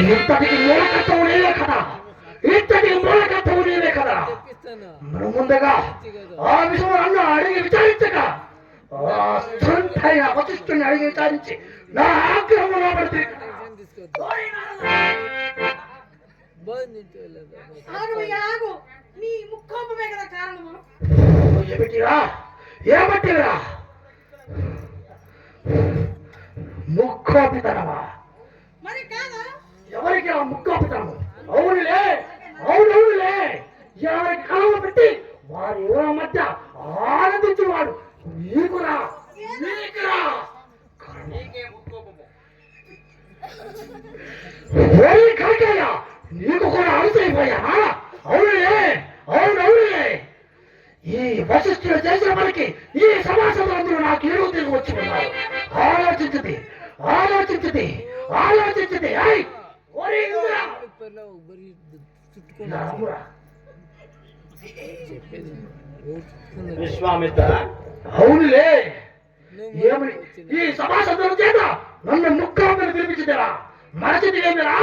ఇంతటికి మూలకత్వం నేనే కదా, ఇంతటికి మూలకత్వం నేనే కదా. మనం ముందుగా ఆ విషయం అన్న అడిగి విచారించక వశిష్ఠుని అడిగి విచారించి నా ఆగ్రహంలో పడితే ఏమిటిరా ఏమంటిరా ముక్కోపితనమా? ఎవరికి ఆ ముక్కోపితనము? అవునులే అవునవునులే, ఎవరికి కలవ పెట్టి వారి ఊర మధ్య ఆనందించేవాడు నీకురా నీకురా. కాకయ్య నీకు కూడా అలసైపోయా? అవునులే అవునవునులే, ఈ వశిష్ఠులు చేసిన మనకి ఈ సమాజంలో నాకు ఏదో తిరిగి వచ్చి ఉన్నారు. ఆలోచించది ఆలోచించది ఆలోచించది. విశ్వామిత్ర, అవునులే, ఏమని ఈ సమాజంలో చేత నన్ను ముఖ్యమంత్రి పిలిపించదేరా? మరచిది ఏమి రా?